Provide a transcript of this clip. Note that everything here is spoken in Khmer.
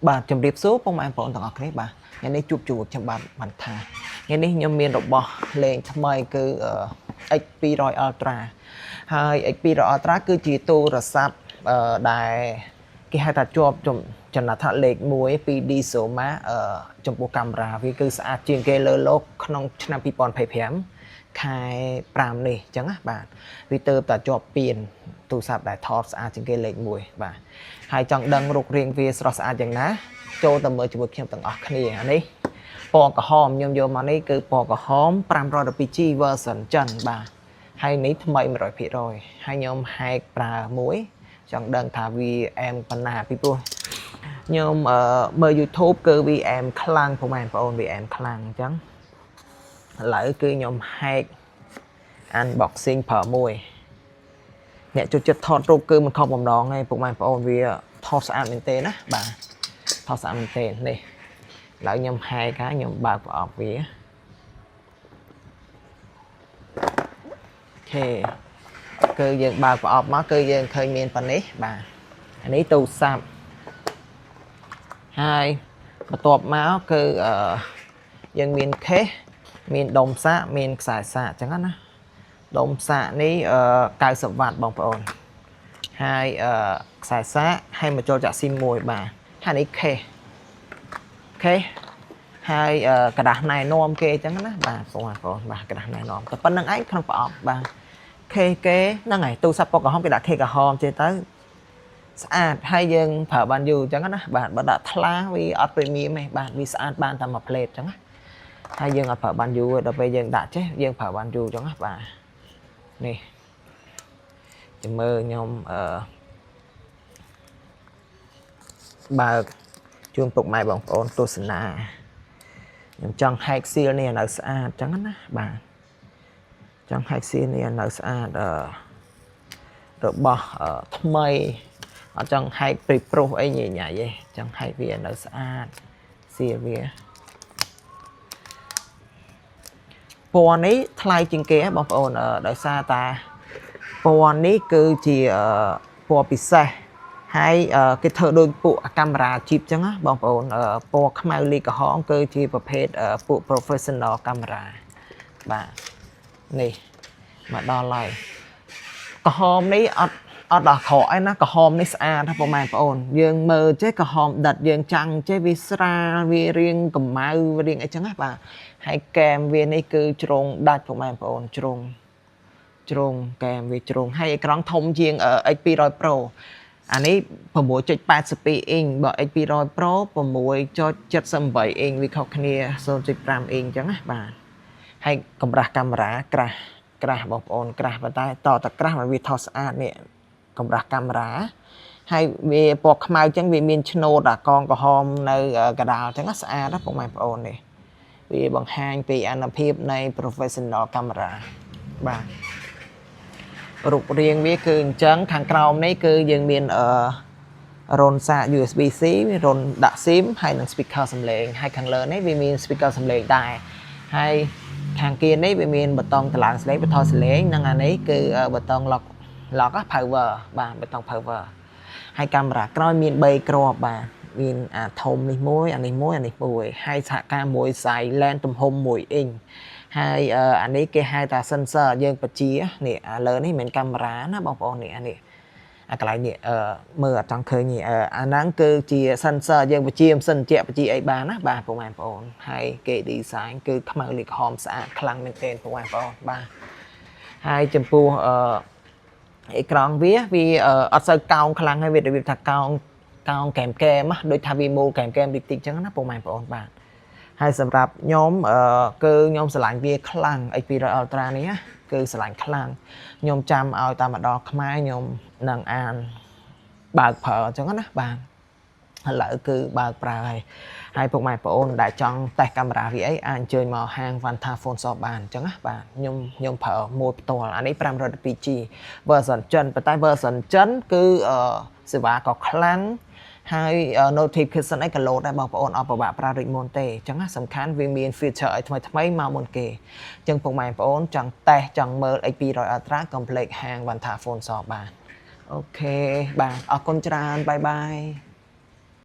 បាទជំរាបសួរពុកម៉ែបងប្អូនទាំងអស់គ្នាបាទថ្ងៃនេះជួបជួបខ្ញុំបាទបានថាថ្ងៃនេះខ្ញុំមានរបស់លេងថ្មីគឺ X200 Ultra ហើយ X200 Ultra គឺជាទូរស័ព្ទដែលគេហៅថាជាប់ចំណាត់ថ្នាក់លេខ1 2D Soma ចំពោះកាមេរ៉ាវាគឺស្អាតជាងគេលើលោកក្នុងឆ្នាំ2025ខែ5នេះអញ្ចឹងណាបាទវាទៅតែជាប់ពានទូរស័ព្ទដែលថតស្អាតជាងគេលេខ1បាទហើយចង់ដឹងរូបរាងវាស្រស់ស្អាតយ៉ាងណាចូលទៅមើលជាមួយខ្ញុំទាំងអស់គ្នាអានេះពណ៌ក្រហមខ្ញុំយកមកនេះគឺពណ៌ក្រហម 512G version ចិនបាទហើយនេះថ្មី 100% ហើយខ្ញុំហែកប្រើមួយចង់ដឹងថាវាអែមប៉ុណ្ណាពីព្រោះខ្ញុំមើល YouTube គឺវាអែមខ្លាំងពុកម៉ែបងប្អូនវាអែមខ្លាំងអញ្ចឹងឥឡូវគឺខ្ញុំហែក unboxing ប្រើមួយអ្នកចូលចិត្តថតរូបគឺមិនខុសបំណងទេពុកម៉ែបងប្អូនវាថតស្អាតមែនទេណាបាទថតស្អាតមែនទេនេះឥឡូវខ្ញុំហែកហើយខ្ញុំបើកប្រអប់វាអូខេគឺយើងបើកប្រអប់មកគឺយើងឃើញមានប៉ុណ្នេះបាទអានេះទូរស័ព្ទហើយបន្ទាប់មកគឺយើងមានខេសមានដុំសាកមានខ្សែសាកអញ្ចឹងណាដុំសាកនេះ90 វ៉ាត់បងប្អូនហើយខ្សែសាកហើយមកចូលចាក់ស៊ីមមួយបាទហើយនេះខេសហើយกระดาษណែនាំគេអញ្ចឹងណាបាទបងប្អូនបាទกระดาษណែនាំតែប៉ុណ្្នឹងឯងក្នុងប្រអប់បាទខេសគេហ្នឹងហើយទូរស័ព្ទពណ៌ក្រហមគេដាក់ខេសក្រហមចេះទៅស្អាតហើយយើងប្រើបានយូរអញ្ចឹងណាបាទបើដាក់ថ្លាវាអត់ព្រីមៀមទេបាទវាស្អាតបានតែមួយផ្លេតអញ្ចឹងណាហើយយើងអត់ប្រើបានយូរដល់ពេលយើងដាក់ចេះយើងប្រើបានយូរអញ្ចឹងណាបាទនេះចាំមើលខ្ញុំបើកជូនពុកម៉ែបងប្អូនទស្សនាខ្ញុំចង់ហែកស៊ីលនេះនៅស្អាតអញ្ចឹងណាបាទចង់ហែកស៊ីលនេះនៅស្អាតរបស់ថ្មីអត់ចង់ហែកព្រិប្រុសអីញ៉ៃញ៉ៃទេចង់ហែកវានៅស្អាតស៊ីលវាពណ៌នេះថ្លៃជាងគេបងប្អូនដោយសារតាពណ៌នេះគឺជាពណ៌ពិសេសហើយគេធ្វើដូចពួកកាមេរ៉ាជីបអញ្ចឹងណាបងប្អូនពណ៌ខ្មៅលីក្រហមគឺជាប្រភេទពួក professional camera បាទនេះមកដល់ហើយក្រហមនេះអត់ដល់ក្រអីណាក្រហមនេះស្អាតណាបងប្អូនយើងមើលចេះក្រហមដិតយើងចាំងចេះវាស្រាលវារៀងកម្ៅរៀងអីចឹងណាបាទហើយកែមវានេះគឺជ្រុងដាច់បងប្អូនជ្រុងកែមវាជ្រុងហើយអេក្រង់ធំជាង X200 Pro អានេះ 6.82 អ៊ីងបើ X200 Pro 6.78 អ៊ីងវាខុសគ្នា 0.5 អ៊ីងអញ្ចឹងណាបាទហើយកម្រាស់កាមេរ៉ាក្រាស់បងប្អូនក្រាស់ប៉ុន្តែតតែក្រាស់មកវាថតស្អាតនេះកម្រាស់កាមេរ៉ាហើយវាពណ៌ខ្មៅអញ្ចឹងវាមានឆ្នូតអាកងក្រហមនៅកដាលអញ្ចឹងស្អាតណាបងប្អូននេះវាបង្ហាញពីអានុភាពនៃ professional camera បាទរូបរាងវាគឺអញ្ចឹងខាងក្រោមនេះគឺយើងមានរុនសាក USB-C មានរុនដាក់ SIM ហើយនិង speaker សំឡេងហើយខាងលើនេះវាមាន speaker សំឡេងដែរហើយខាងkiaនេះវាមានប៊ូតុងតម្លើងសំឡេងបន្ថយសំឡេងនិងអានេះគឺប៊ូតុង lock power បាទប៊ូតុង power ហើយកាមេរ៉ាក្រោយមាន3គ្រាប់បាទមានអាធំនេះមួយអានេះមួយហើយសហការមួយ silent ទំហំ1អ៊ីងហើយអានេះគេហៅថា sensor យើងបញ្ជានេះអាលើនេះមិនកាមេរ៉ាណាបងប្អូននេះអានេះអាកន្លែងនេះមើលអត់ចង់ឃើញនេះអាហ្នឹងគឺជា sensor យើងបញ្ជាមិនសិនជាបញ្ជាអីបានណាបាទបងប្អូនហើយគេ design គឺខ្មៅលីក្រហមស្អាតខ្លាំងមែនទែនបងប្អូនបាទហើយចំពោះអេក្រង់វាអត់សូវកោងខ្លាំងហើយវារបៀបថាកោងកែមដូចថាវាមូលកែមតិចអញ្ចឹងណាបងប្អូនបាទហើយសម្រាប់ខ្ញុំគឺខ្ញុំស្រឡាញ់វាខ្លាំង X200 Ultra នេះគឺស្រឡាញ់ខ្លាំងខ្ញុំចាំឲ្យតាមម្ដងខ្មែរខ្ញុំនឹងអានបើកប្រើអញ្ចឹងណាបាទឥឡូវគឺបើកប្រើហើយពុកម៉ែបងប្អូនដែលចង់តេស្តកាមេរ៉ាវាអីអាចអញ្ជើញមកហាង Vanta Phone Shop បានអញ្ចឹងណាបាទខ្ញុំប្រើមួយផ្ទាល់អានេះ 512G version ចិនប៉ុន្តែ version ចិនគឺសេវាក៏ខ្លាំងហើយ notification អីក៏ load ដែរបងប្អូនអត់ពិបាកប្រើដូចមុនទេអញ្ចឹងណាសំខាន់វាមាន feature អីថ្មីមកមុនគេអញ្ចឹងពុកម៉ែបងប្អូនចង់តេស្តចង់មើល X200 Ultra កុំភ្លេចហាង Vanta Phone Shop បាទអូខេបាទអរគុណច្រើនបាយបាយ